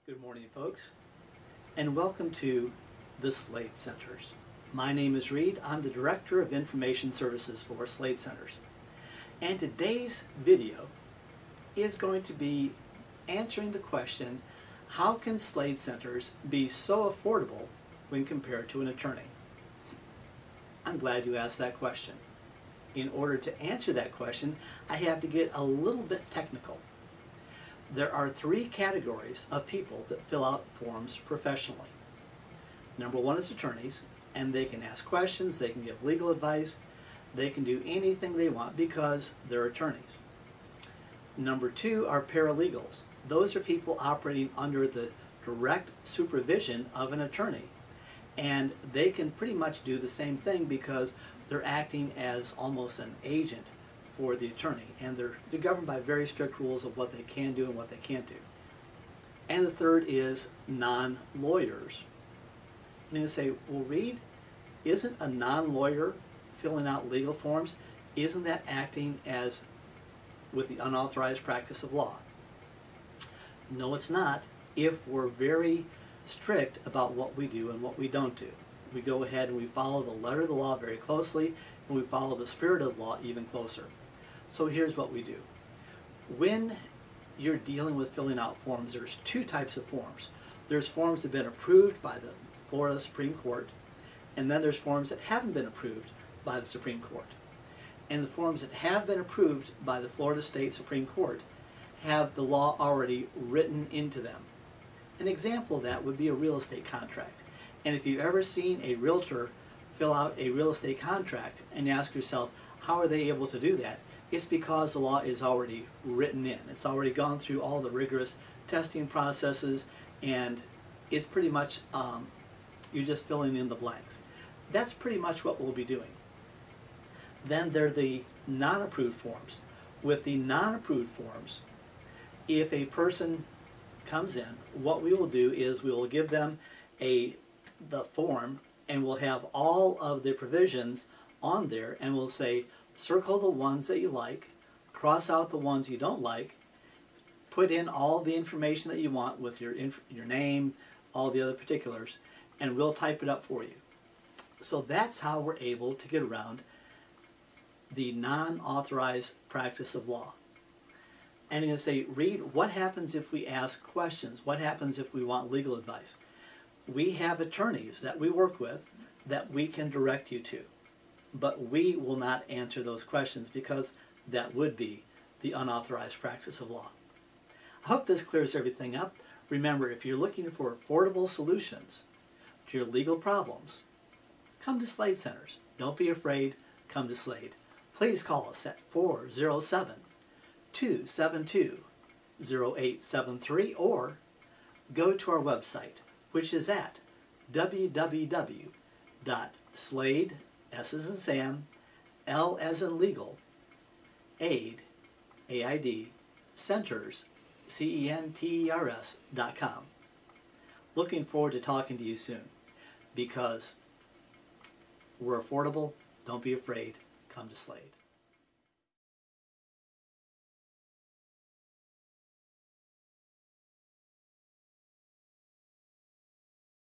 Good morning, folks, and welcome to the SLAID Centers. My name is Reed. I'm the Director of Information Services for SLAID Centers. And today's video is going to be answering the question, how can SLAID Centers be so affordable when compared to an attorney? I'm glad you asked that question. In order to answer that question, I have to get a little bit technical. There are three categories of people that fill out forms professionally. Number one is attorneys, and they can ask questions, they can give legal advice, they can do anything they want because they're attorneys. Number two are paralegals. Those are people operating under the direct supervision of an attorney, and they can pretty much do the same thing because they're acting as almost an agent for the attorney, and they're governed by very strict rules of what they can do and what they can't do. And the third is non-lawyers. And you say, well, Reed, isn't a non-lawyer filling out legal forms, isn't that acting as with the unauthorized practice of law? No, it's not, if we're very strict about what we do and what we don't do. We go ahead and we follow the letter of the law very closely, and we follow the spirit of the law even closer. So here's what we do. When you're dealing with filling out forms, there's two types of forms. There's forms that have been approved by the Florida Supreme Court, and then there's forms that haven't been approved by the Supreme Court. And the forms that have been approved by the Florida State Supreme Court have the law already written into them. An example of that would be a real estate contract. And if you've ever seen a realtor fill out a real estate contract and ask yourself, how are they able to do that? It's because the law is already written in. It's already gone through all the rigorous testing processes, and it's pretty much, you're just filling in the blanks. That's pretty much what we'll be doing. Then there are the non-approved forms. With the non-approved forms, if a person comes in, what we will do is we will give them the form, and we'll have all of the provisions on there, and we'll say, circle the ones that you like, cross out the ones you don't like, put in all the information that you want with your name, all the other particulars, and we'll type it up for you. So that's how we're able to get around the non-authorized practice of law. And you're going to say, Reed, what happens if we ask questions? What happens if we want legal advice? We have attorneys that we work with that we can direct you to. But we will not answer those questions because that would be the unauthorized practice of law. I hope this clears everything up. Remember, if you're looking for affordable solutions to your legal problems, come to SLAID Centers. Don't be afraid, come to SLAID. Please call us at 407-272-0873 or go to our website, which is at www.slaid, S as in Sam, L as in legal, aid, A-I-D, centers, CENTERS.com. Looking forward to talking to you soon, because we're affordable. Don't be afraid. Come to SLAID.